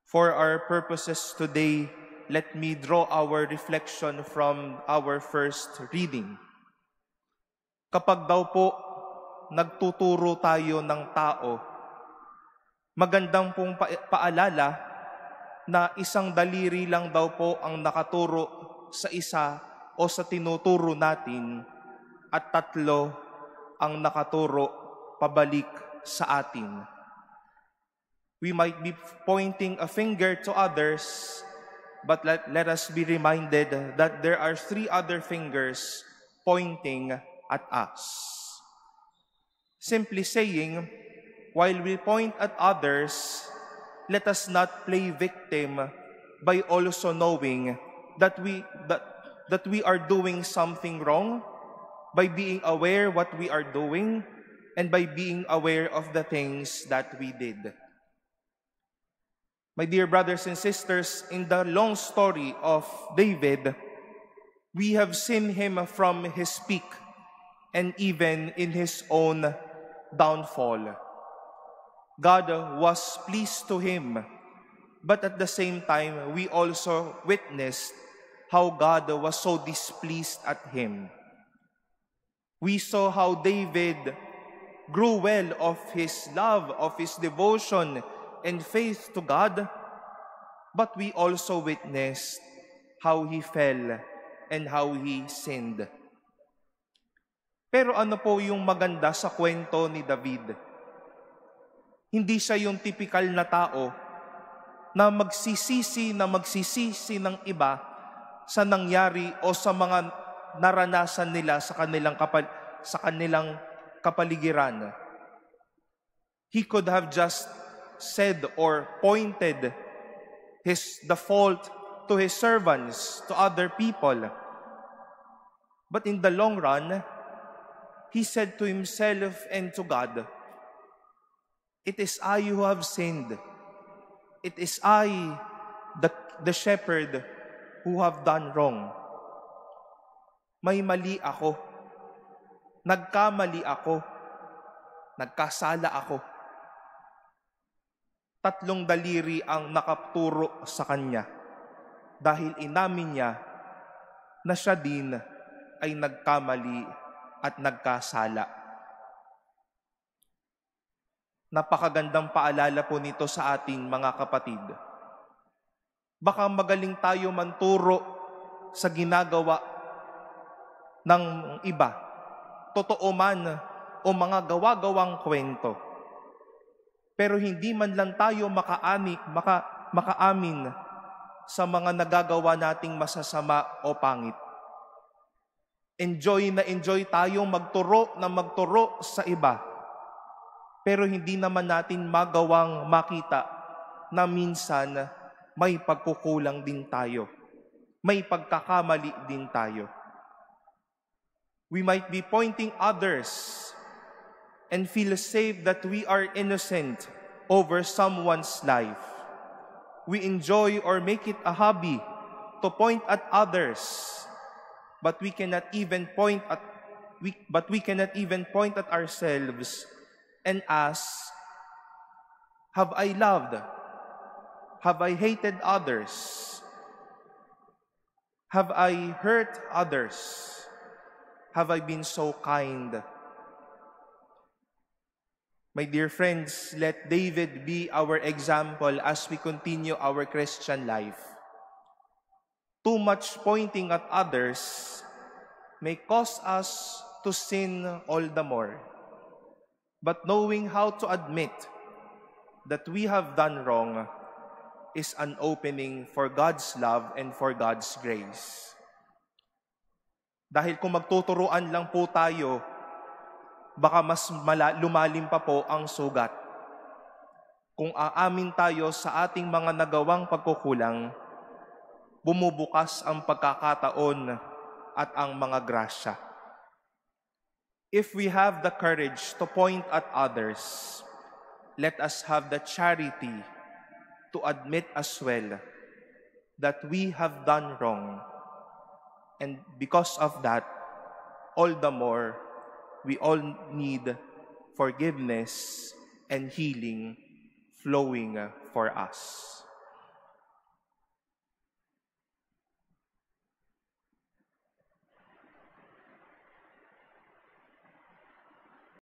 For our purposes today, let me draw our reflection from our first reading. Kapag daw po nagtuturo tayo ng tao, magandang pong paalala na isang daliri lang daw po ang nakaturo sa isa o sa tinuturo natin at 3 ang nakaturo pabalik sa atin. We might be pointing a finger to others, but let us be reminded that there are 3 other fingers pointing at us. Simply saying, while we point at others, let us not play victim by also knowing that we are doing something wrong, by being aware what we are doing, and by being aware of the things that we did. My dear brothers and sisters, in the long story of David, we have seen him from his peak and even in his own downfall. God was pleased to him, but at the same time, we also witnessed how God was so displeased at him. We saw how David grew well of his love, of his devotion, and faith to God, but we also witnessed how he fell and how he sinned. Pero ano po yung maganda sa kwento ni David? Hindi siya yung typical na tao na magsisisi ng iba sa nangyari o sa mga naranasan nila sa kanilang kapaligiran. He could have just said or pointed the fault to his servants, to other people. But in the long run, he said to himself and to God, "It is I who have sinned. It is I, the shepherd, who have done wrong. May mali ako. Nagkamali ako. Nagkasala ako." 3 daliri ang nakaturo sa kanya dahil inamin niya na siya din ay nagkamali at nagkasala. Napakagandang paalala po nito sa ating mga kapatid. Baka magaling tayo manturo sa ginagawa ng iba, totoo man o mga gawa-gawang kwento. Pero hindi man lang tayo makaamin sa mga nagagawa nating masasama o pangit. Enjoy tayong magturo sa iba. Pero hindi naman natin magawang makita na minsan may pagkukulang din tayo. May pagkakamali din tayo. We might be pointing others and feel safe that we are innocent over someone's life. We enjoy or make it a hobby to point at others, but we cannot even point at ourselves and ask, have I loved? Have I hated others? Have I hurt others? Have I been so kind? My dear friends, let David be our example as we continue our Christian life. Too much pointing at others may cause us to sin all the more. But knowing how to admit that we have done wrong is an opening for God's love and for God's grace. Dahil kung magtuturuan lang po tayo, baka mas lumalim pa po ang sugat. Kung aamin tayo sa ating mga nagawang pagkukulang, bumubukas ang pagkakataon at ang mga grasya. If we have the courage to point at others, let us have the charity to admit as well that we have done wrong. And because of that, all the more, we all need forgiveness and healing flowing for us.